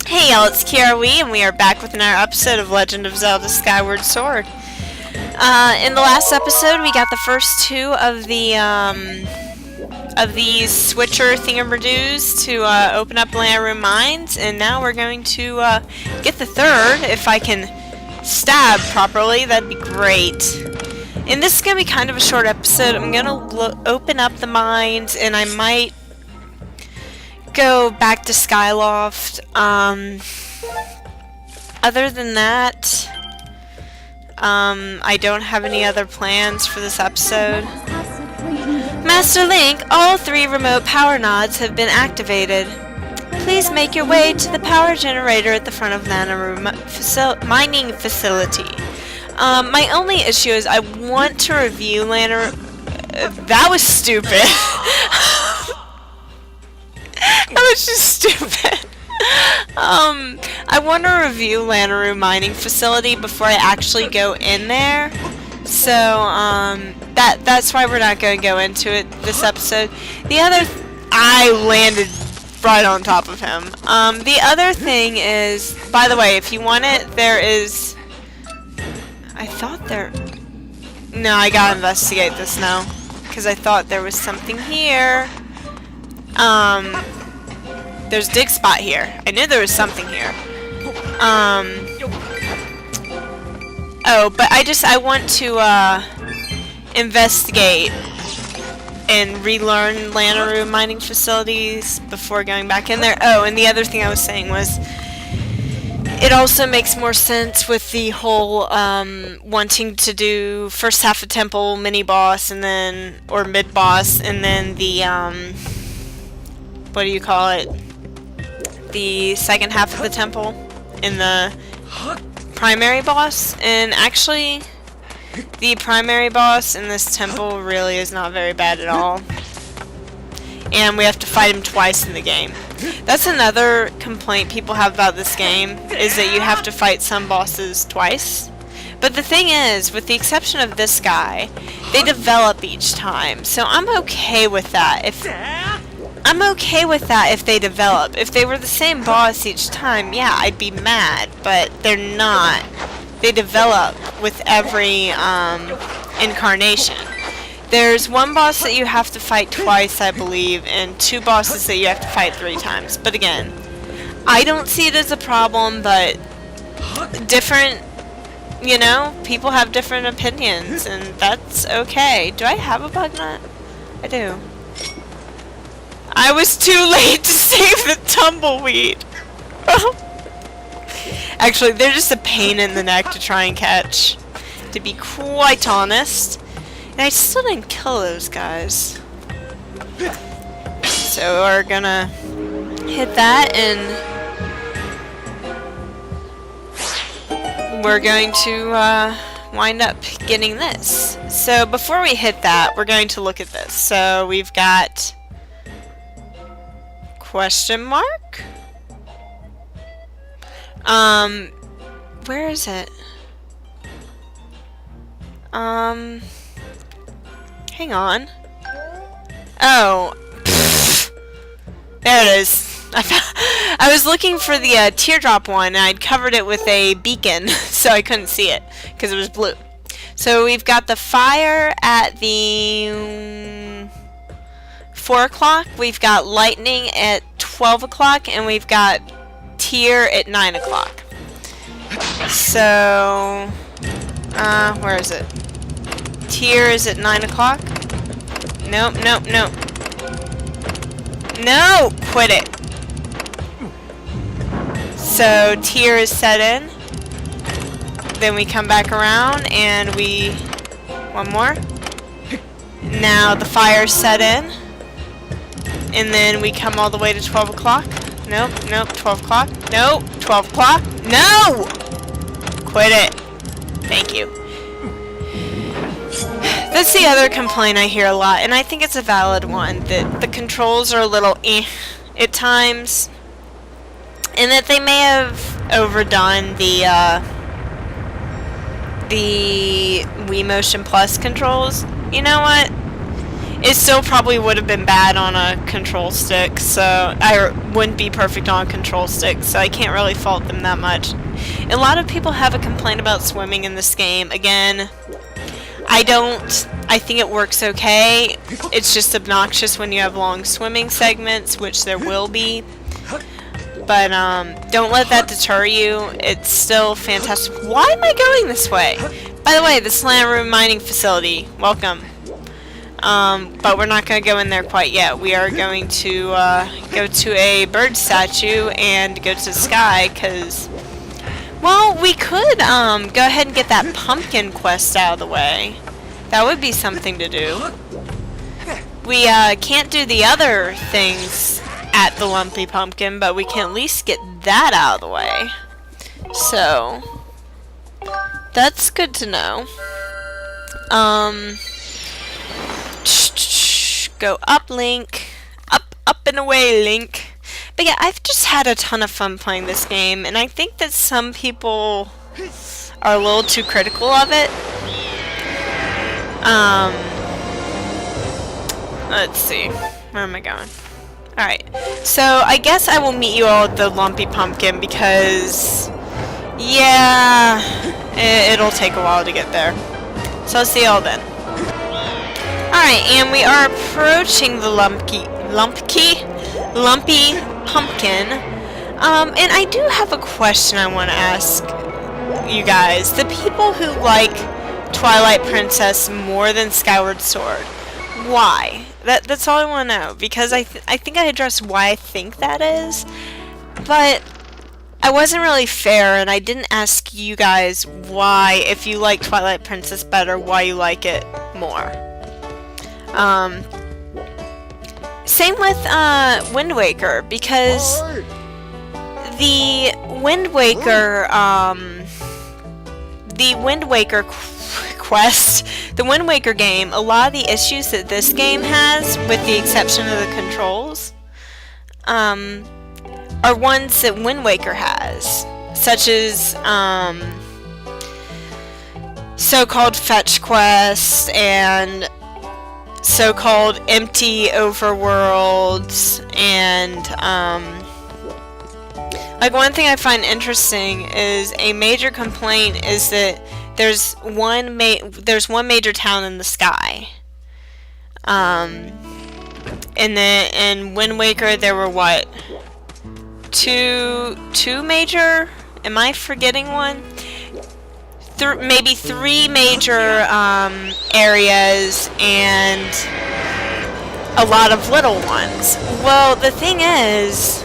Hey y'all, it's Kiara and we are back with another episode of Legend of Zelda Skyward Sword. In the last episode, we got the first two of these switcher thingamadoos to open up Lanayru Mines, and now we're going to get the third. If I can stab properly, that'd be great. And this is going to be kind of a short episode. I'm going to open up the mines, and I might go back to Skyloft. Other than that, I don't have any other plans for this episode. Master Link, all 3 remote power nodes have been activated. Please make your way to the power generator at the front of Lanayru Mining Facility. My only issue is I want to review Lanayru. That was stupid. That was just stupid. I want to review Lanayru Mining Facility before I actually go in there. So, that's why we're not going to go into it this episode. I landed right on top of him. The other thing is, by the way, if you want it, there is... No, I gotta investigate this now. Because I thought there was something here. There's dig spot here. I knew there was something here. Oh, but I want to, investigate and relearn Lanayru mining facilities before going back in there. Oh, and the other thing I was saying was, it also makes more sense with the whole, wanting to do first half of temple mini-boss and then, or mid-boss, and then the, what do you call it? The second half of the temple in the primary boss. And actually, the primary boss in this temple really is not very bad at all. And we have to fight him twice in the game. That's another complaint people have about this game, is that you have to fight some bosses twice. But the thing is, with the exception of this guy, they develop each time. So I'm okay with that. If they develop. If they were the same boss each time, yeah, I'd be mad. But they're not. They develop with every incarnation. There's one boss that you have to fight twice, I believe, and 2 bosses that you have to fight 3 times. But again, I don't see it as a problem, but different, you know, people have different opinions, and that's okay. Do I have a bug nut? I do. I was too late to save the tumbleweed. Actually, they're just a pain in the neck to try and catch, to be quite honest. And I still didn't kill those guys. So we're gonna hit that, and we're going to wind up getting this. So before we hit that, we're going to look at this. So we've got question mark? Where is it? Hang on. Oh. Pfft. There it is. I was looking for the teardrop one, and I'd covered it with a beacon, so I couldn't see it, because it was blue. So we've got the fire at the 4 o'clock, we've got lightning at 12 o'clock, and we've got tear at 9 o'clock. So, where is it? Tear is at 9 o'clock. Nope, nope, nope. No! Quit it. So, tear is set in. Then we come back around and we... One more. Now the fire's set in. And then we come all the way to 12 o'clock. Nope, nope, 12 o'clock. Nope, 12 o'clock. No! Quit it. Thank you. That's the other complaint I hear a lot, and I think it's a valid one, that the controls are a little at times, and that they may have overdone the Wii Motion Plus controls. You know what? It still probably would have been bad on a control stick, so I wouldn't be perfect on a control stick, so I can't really fault them that much. A lot of people have a complaint about swimming in this game. Again, I don't. I think it works okay. It's just obnoxious when you have long swimming segments, which there will be. But don't let that deter you. It's still fantastic. Why am I going this way? By the way, this Lanayru Mining Facility. Welcome. But we're not going to go in there quite yet. We are going to go to a bird statue and go to the sky, because, well, we could go ahead and get that pumpkin quest out of the way. That would be something to do. We can't do the other things at the Lumpy Pumpkin, but we can at least get that out of the way. So, that's good to know. Go up, Link. Up and away, Link. But yeah, I've just had a ton of fun playing this game, and I think that some people are a little too critical of it. Let's see. Where am I going? Alright. So, I guess I will meet you all at the Lumpy Pumpkin because, yeah, it'll take a while to get there. So, I'll see you all then. Alright, and we are approaching the Lumpy Pumpkin. And I do have a question I want to ask you guys. The people who like Twilight Princess more than Skyward Sword, why? That's all I want to know, because I think I addressed why I think that is, but I wasn't really fair, and I didn't ask you guys why, if you like Twilight Princess better, why you like it more. Same with Wind Waker, because the Wind Waker quest, the Wind Waker game, a lot of the issues that this game has, with the exception of the controls, are ones that Wind Waker has, such as so-called fetch quests and so-called empty overworlds, and like, one thing I find interesting is a major complaint is that there's one major town in the sky. In Wind Waker there were what? Two major? Am I forgetting one? Maybe three major areas and a lot of little ones. Well, the thing is,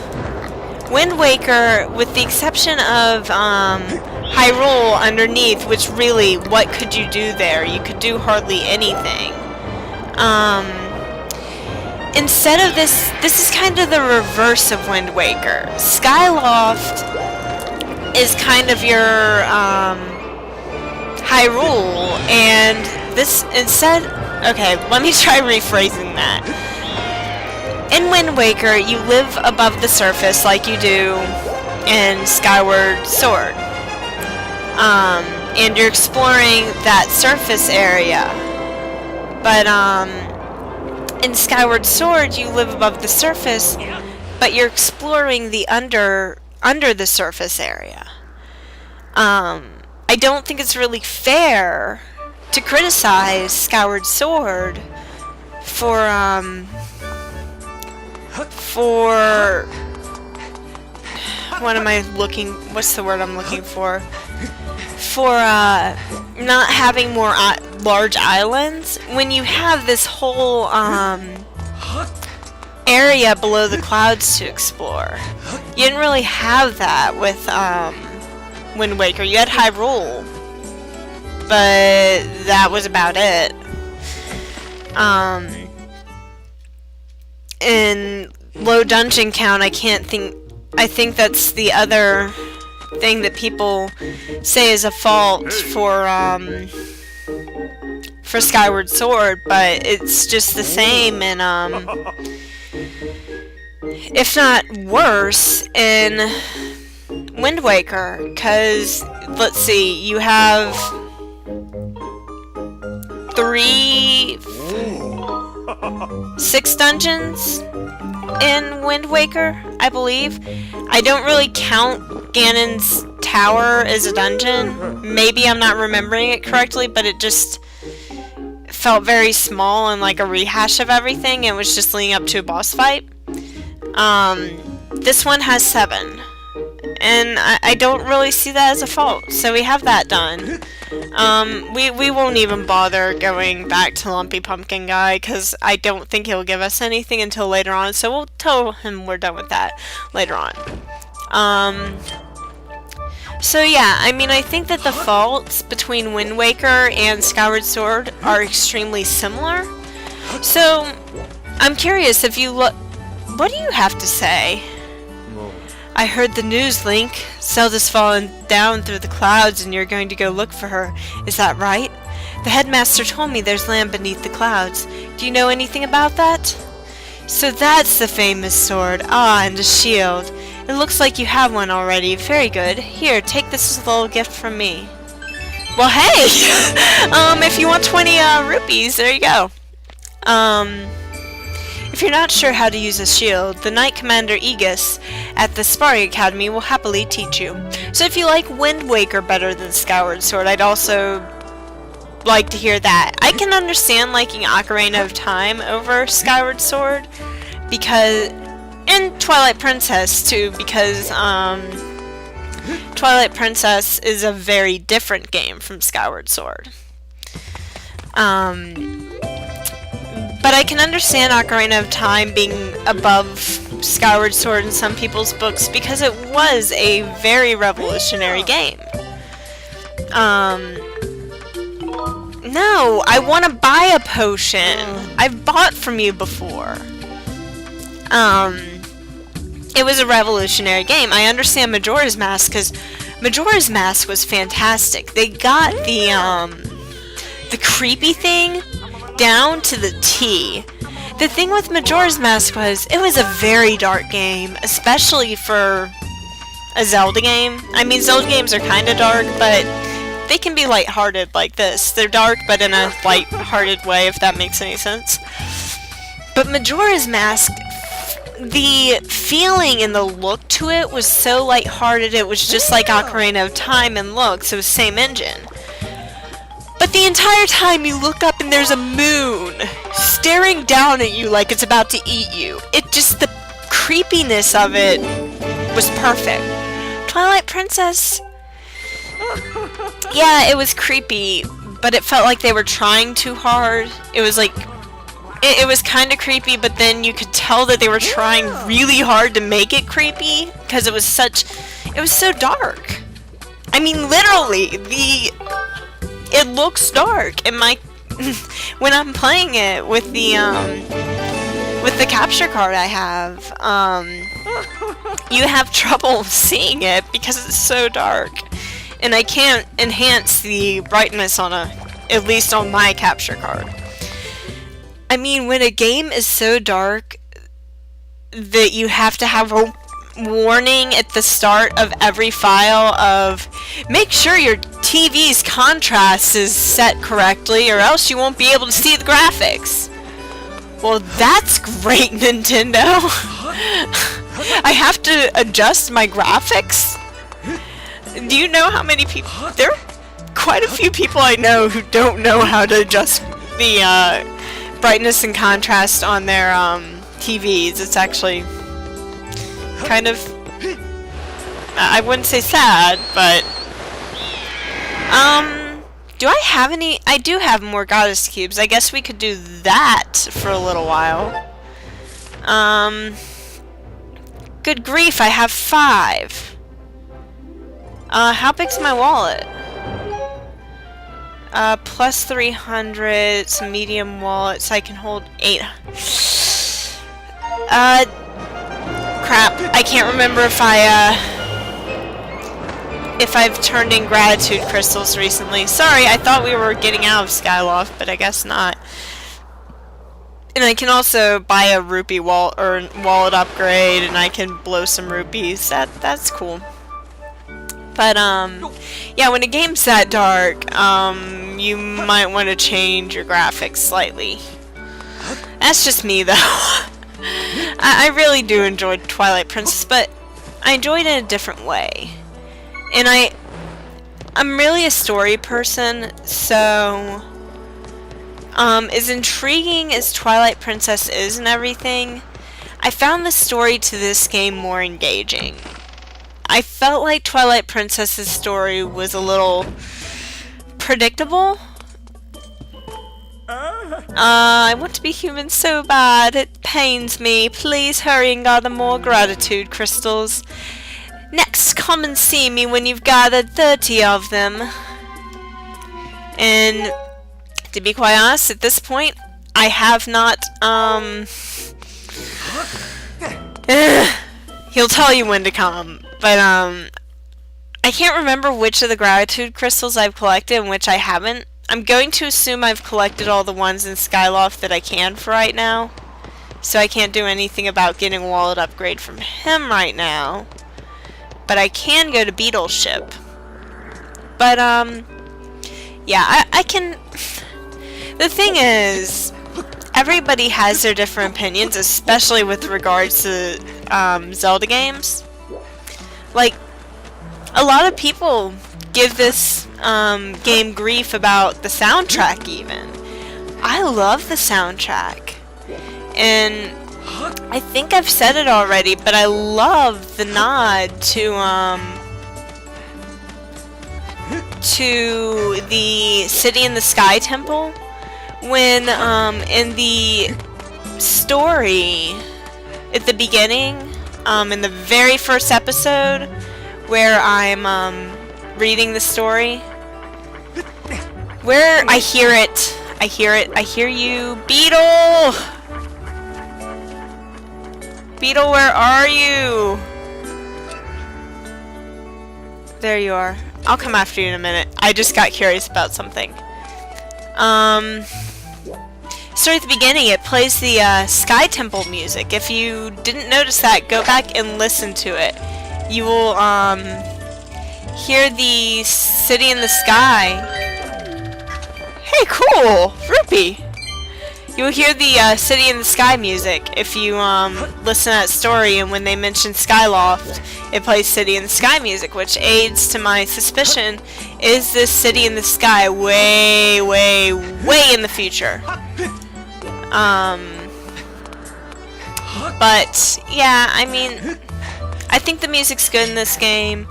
Wind Waker, with the exception of Hyrule underneath, which really, what could you do there? You could do hardly anything. Instead of this is kind of the reverse of Wind Waker. Skyloft is kind of your Hyrule, and this instead. Okay, let me try rephrasing that. In Wind Waker, you live above the surface like you do in Skyward Sword. And you're exploring that surface area. But in Skyward Sword, you live above the surface, but you're exploring the under the surface area. I don't think it's really fair to criticize Skyward Sword for what's the word I'm looking for? For not having more large islands, when you have this whole area below the clouds to explore. You didn't really have that with Wind Waker. You had Hyrule, but that was about it. In low dungeon count, I think that's the other thing that people say is a fault for Skyward Sword, but it's just the same in if not worse in Wind Waker, because let's see, you have 6 dungeons in Wind Waker, I believe. I don't really count Ganon's tower as a dungeon. Maybe I'm not remembering it correctly, but it just felt very small and like a rehash of everything. It was just leading up to a boss fight. This one has 7. And I don't really see that as a fault, so we have that done. We won't even bother going back to Lumpy Pumpkin guy, because I don't think he'll give us anything until later on, so we'll tell him we're done with that later on. So yeah, I mean, I think that the faults between Wind Waker and Skyward Sword are extremely similar. So, I'm curious if you look... What do you have to say? I heard the news, Link. Zelda's fallen down through the clouds and you're going to go look for her. Is that right? The headmaster told me there's land beneath the clouds. Do you know anything about that? So that's the famous sword. Ah, and a shield. It looks like you have one already. Very good. Here, take this as a little gift from me. Well, hey! If you want 20 rupees, there you go. If you're not sure how to use a shield, the Knight Commander Aegis at the Sparring Academy will happily teach you. So if you like Wind Waker better than Skyward Sword, I'd also like to hear that. I can understand liking Ocarina of Time over Skyward Sword, because... and Twilight Princess too, because Twilight Princess is a very different game from Skyward Sword. But I can understand Ocarina of Time being above Skyward Sword in some people's books because it was a very revolutionary game. No, I want to buy a potion. I've bought from you before. It was a revolutionary game. I understand Majora's Mask because Majora's Mask was fantastic. They got the creepy thing down to the T. The thing with Majora's Mask was, it was a very dark game, especially for a Zelda game. I mean, Zelda games are kind of dark, but they can be lighthearted like this. They're dark, but in a lighthearted way, if that makes any sense. But Majora's Mask, the feeling and the look to it was so lighthearted, it was just like Ocarina of Time in looks. It was same engine. But the entire time you look up and there's a moon staring down at you like it's about to eat you. It just, the creepiness of it was perfect. Twilight Princess, yeah, it was creepy, but it felt like they were trying too hard. It was like, it was kind of creepy, but then you could tell that they were trying really hard to make it creepy, because it was so dark. I mean, literally, it looks dark, and when I'm playing it with the capture card I have, you have trouble seeing it because it's so dark, and I can't enhance the brightness at least on my capture card. I mean, when a game is so dark that you have to have a warning at the start of every file of, make sure your TV's contrast is set correctly or else you won't be able to see the graphics. Well, that's great, Nintendo. I have to adjust my graphics? Do you know how many people... There are quite a few people I know who don't know how to adjust the brightness and contrast on their TVs. It's actually kind of... I wouldn't say sad, but... do I have any... I do have more goddess cubes. I guess we could do that for a little while. Good grief, I have 5. How big's my wallet? Plus 300, it's a medium wallet, so I can hold 8. Crap, I can't remember if I've turned in gratitude crystals recently. Sorry, I thought we were getting out of Skyloft, but I guess not. And I can also buy a rupee wallet or wallet upgrade, and I can blow some rupees. That's cool. But yeah, when a game's that dark, you might want to change your graphics slightly. That's just me, though. I really do enjoy Twilight Princess, but I enjoyed it in a different way. And I'm really a story person, so as intriguing as Twilight Princess is and everything, I found the story to this game more engaging. I felt like Twilight Princess's story was a little predictable. I want to be human so bad, it pains me. Please hurry and gather more gratitude crystals. Next, come and see me when you've gathered 30 of them. And to be quite honest, at this point, I have not, he'll tell you when to come, but, I can't remember which of the gratitude crystals I've collected and which I haven't. I'm going to assume I've collected all the ones in Skyloft that I can for right now. So I can't do anything about getting a wallet upgrade from him right now. But I can go to Beetle's ship. But, yeah, I can... The thing is, everybody has their different opinions, especially with regards to, Zelda games. Like, a lot of people give this game grief about the soundtrack even. I love the soundtrack. And I think I've said it already, but I love the nod to the City in the Sky Temple when in the story at the beginning, in the very first episode where I'm reading the story, where I hear you, Beetle! Beetle, where are you? There you are. I'll come after you in a minute. I just got curious about something. So at the beginning, it plays the Sky Temple music. If you didn't notice that, go back and listen to it. You will, hear the City in the Sky. Hey, cool! Rupee! You will hear the City in the Sky music if you listen to that story, and when they mention Skyloft, it plays City in the Sky music, which aids to my suspicion is this City in the Sky way, way, way in the future. But yeah, I mean, I think the music's good in this game.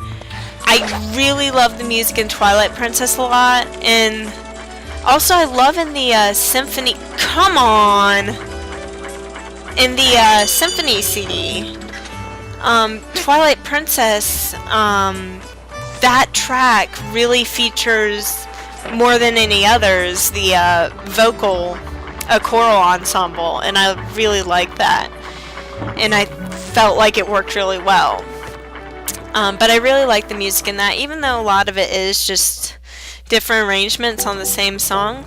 I really love the music in Twilight Princess a lot, and also I love in the Symphony... Come on! In the Symphony CD, Twilight Princess, that track really features, more than any others, the choral ensemble, and I really like that. And I felt like it worked really well. But I really like the music in that, even though a lot of it is just different arrangements on the same song.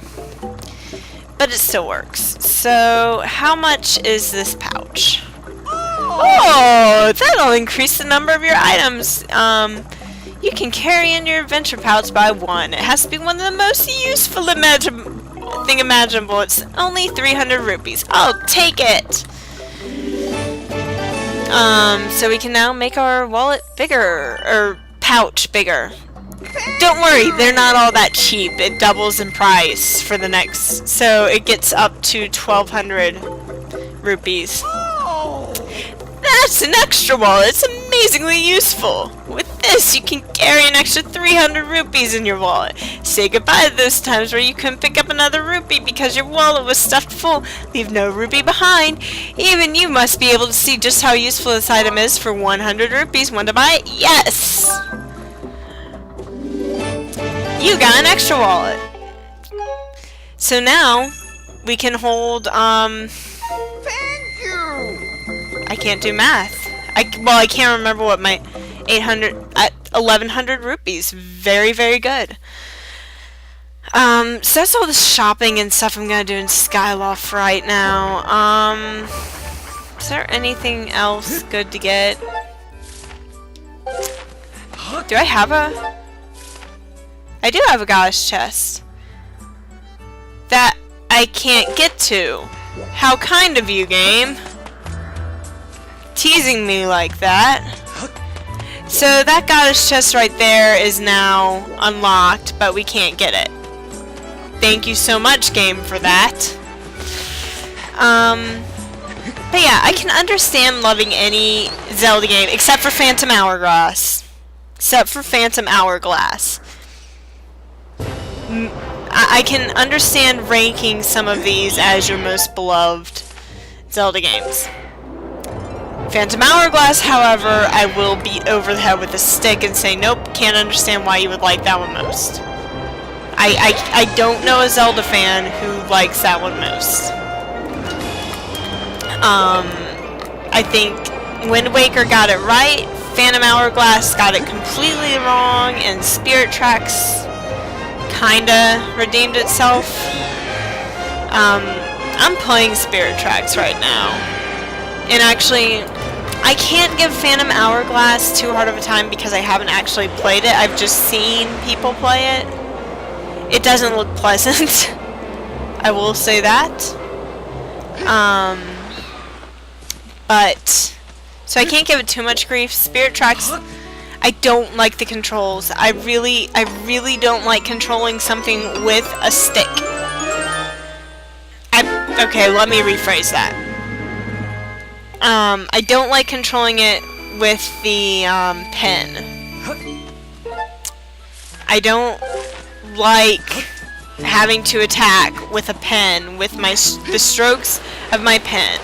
But it still works. So, how much is this pouch? Oh, that'll increase the number of your items you can carry in your adventure pouch by 1. It has to be one of the most useful thing imaginable. It's only 300 rupees. I'll take it! So we can now make our wallet bigger, or pouch bigger. Don't worry, they're not all that cheap. It doubles in price for the next, so it gets up to 1,200 rupees. That's an extra wallet. It's amazingly useful. With this, you can carry an extra 300 rupees in your wallet. Say goodbye to those times where you couldn't pick up another rupee because your wallet was stuffed full. Leave no rupee behind. Even you must be able to see just how useful this item is for 100 rupees. Want to buy it? Yes! You got an extra wallet. So now, we can hold, I can't do math. Well, I can't remember what my 1,100 rupees. Very, very good. So that's all the shopping and stuff I'm gonna do in Skyloft right now. Is there anything else good to get? Do I have a... I do have a goddess chest that I can't get to. How kind of you, game. Teasing me like that. So that goddess chest right there is now unlocked, but we can't get it. Thank you so much, game, for that. But yeah, I can understand loving any Zelda game except for Phantom Hourglass. Except for Phantom Hourglass. I can understand ranking some of these as your most beloved Zelda games. Phantom Hourglass, however, I will beat over the head with a stick and say, nope, can't understand why you would like that one most. I don't know a Zelda fan who likes that one most. I think Wind Waker got it right, Phantom Hourglass got it completely wrong, and Spirit Tracks kinda redeemed itself. I'm playing Spirit Tracks right now. And actually, I can't give Phantom Hourglass too hard of a time because I haven't actually played it. I've just seen people play it. It doesn't look pleasant. I will say that. So I can't give it too much grief. Spirit Tracks, I don't like the controls. I really don't like controlling something with a stick. Okay, let me rephrase that. I don't like controlling it with the pen. I don't like having to attack with a pen with the strokes of my pen.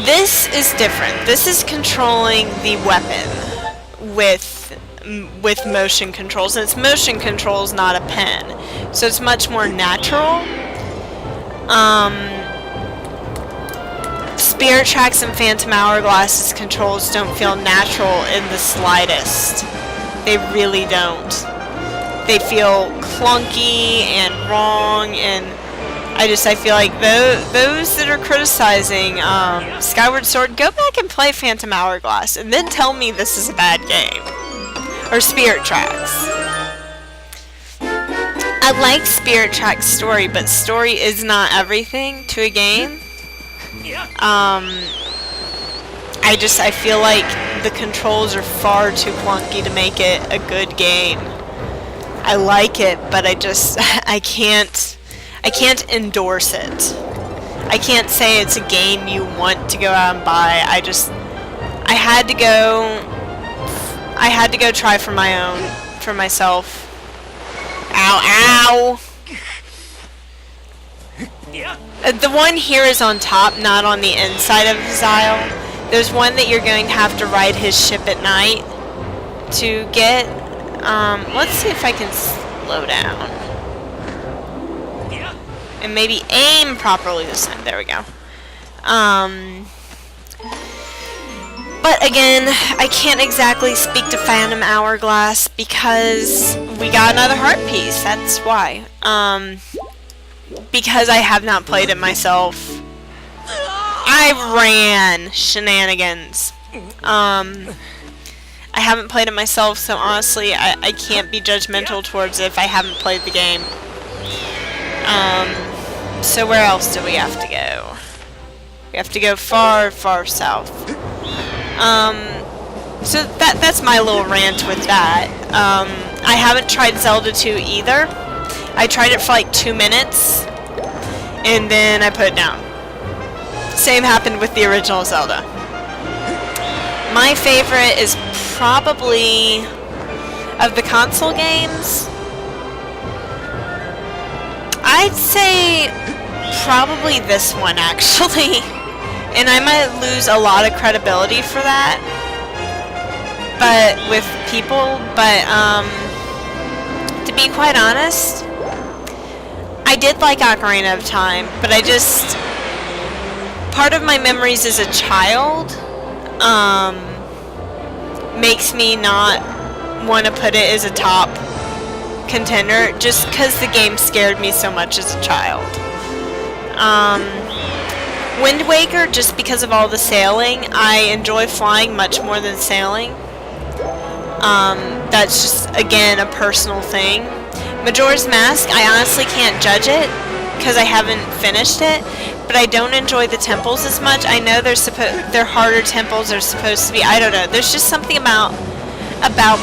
This is different. This is controlling the weapon with motion controls, and it's motion controls, not a pen. So it's much more natural. Spirit Tracks and Phantom Hourglass's controls don't feel natural in the slightest. They really don't. They feel clunky and wrong, and I feel like those that are criticizing Skyward Sword, go back and play Phantom Hourglass, and then tell me this is a bad game. Or Spirit Tracks. I like Spirit Tracks' story, but story is not everything to a game. I feel like the controls are far too clunky to make it a good game. I like it, but I can't endorse it. I can't say it's a game you want to go out and buy. I had to go try for myself. Ow, ow! The one here is on top, not on the inside of his aisle. There's one that you're going to have to ride his ship at night to get. Let's see if I can slow down. And maybe aim properly this time. There we go. But again, I can't exactly speak to Phantom Hourglass because we got another heart piece. That's why. Because I have not played it myself. I ran shenanigans. I haven't played it myself, so honestly, I can't be judgmental towards it if I haven't played the game. So where else do we have to go? We have to go far, far south. So that's my little rant with that. I haven't tried Zelda 2 either. I tried it for like 2 minutes, and then I put it down. Same happened with the original Zelda. My favorite is probably, of the console games, I'd say probably this one, actually. And I might lose a lot of credibility for that, but with people, but to be quite honest, I did like Ocarina of Time, but part of my memories as a child makes me not want to put it as a top contender just because the game scared me so much as a child. Wind Waker, just because of all the sailing, I enjoy flying much more than sailing. That's just, again, a personal thing. Majora's Mask, I honestly can't judge it because I haven't finished it, but I don't enjoy the temples as much. I know they're harder temples are supposed to be. I don't know. There's just something about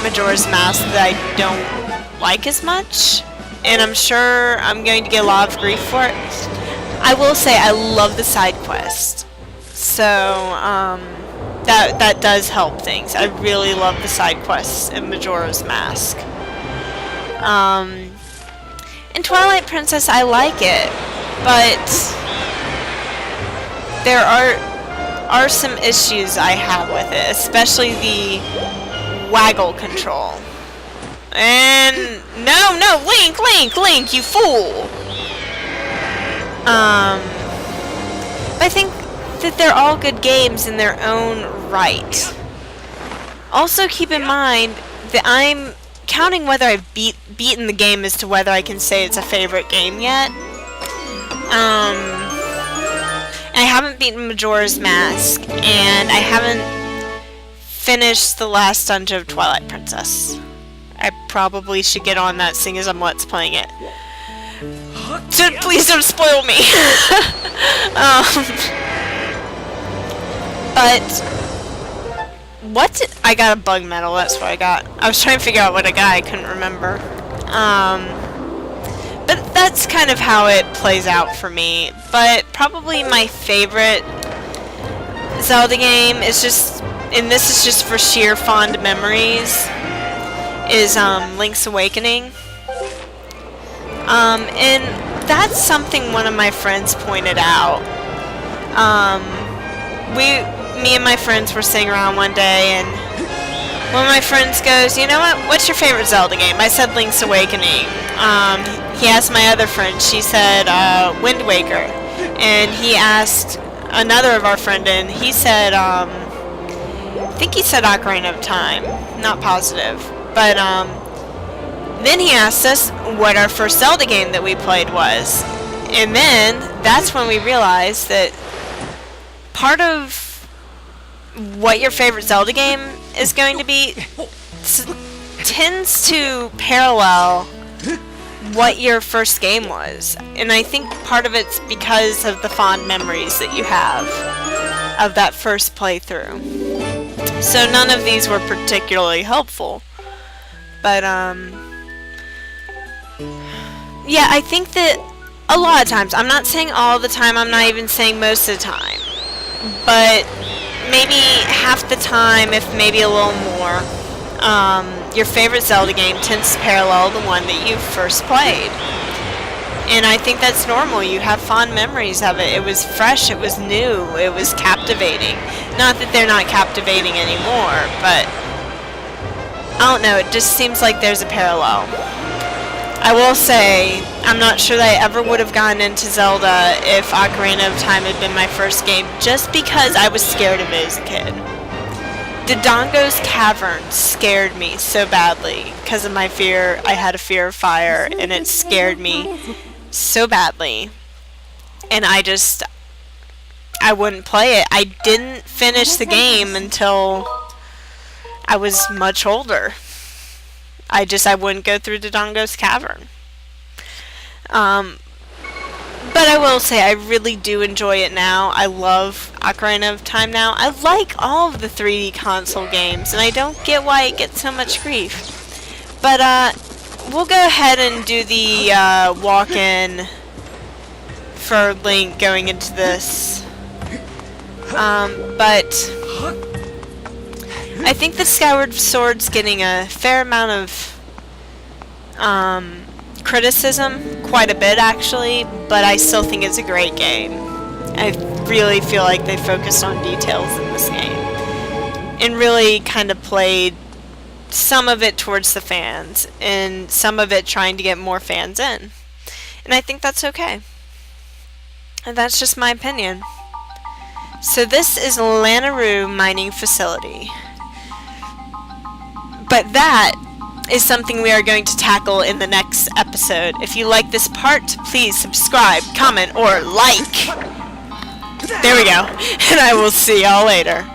Majora's Mask that I don't like as much, and I'm sure I'm going to get a lot of grief for it. I will say I love the side quest, so that does help things. I really love the side quests in Majora's Mask. In Twilight Princess, I like it, but there are some issues I have with it, especially the waggle control. And no, Link, you fool! But I think that they're all good games in their own right. Also, keep in mind that I'm counting whether I've beaten the game as to whether I can say it's a favorite game yet. I haven't beaten Majora's Mask, and I haven't finished the last dungeon of Twilight Princess. I probably should get on that seeing as I'm let's playing it. So please don't spoil me! But I got a bug medal, that's what I got. I was trying to figure out what I got, I couldn't remember. But that's kind of how it plays out for me. But probably my favorite Zelda game is just, and this is just for sheer fond memories, is Link's Awakening. And that's something one of my friends pointed out. Me and my friends were sitting around one day, and one of my friends goes, "You know what? What's your favorite Zelda game?" I said Link's Awakening. He asked my other friend. She said Wind Waker. And he asked another of our friend, and he said, I think he said Ocarina of Time. Not positive. But then he asked us what our first Zelda game that we played was. And then that's when we realized that part of what your favorite Zelda game is going to be tends to parallel what your first game was. And I think part of it's because of the fond memories that you have of that first playthrough. So none of these were particularly helpful. But yeah, I think that a lot of times, I'm not saying all the time, I'm not even saying most of the time, but maybe half the time, if maybe a little more, your favorite Zelda game tends to parallel the one that you first played. And I think that's normal. You have fond memories of it. It was fresh, it was new, it was captivating. Not that they're not captivating anymore, but I don't know, it just seems like there's a parallel. I will say, I'm not sure that I ever would have gotten into Zelda if Ocarina of Time had been my first game, just because I was scared of it as a kid. Dodongo's Cavern scared me so badly because of my fear. I had a fear of fire, and it scared me so badly. And I wouldn't play it. I didn't finish the game until I was much older. I wouldn't go through Dodongo's Cavern. But I will say, I really do enjoy it now. I love Ocarina of Time now. I like all of the 3D console games, and I don't get why it gets so much grief. But, we'll go ahead and do the, walk-in for Link going into this. But I think the Skyward Sword's getting a fair amount of criticism, quite a bit actually, but I still think it's a great game. I really feel like they focused on details in this game and really kind of played some of it towards the fans and some of it trying to get more fans in. And I think that's okay. And that's just my opinion. So this is Lanayru Mining Facility. But that is something we are going to tackle in the next episode. If you like this part, please subscribe, comment, or like. There we go. And I will see y'all later.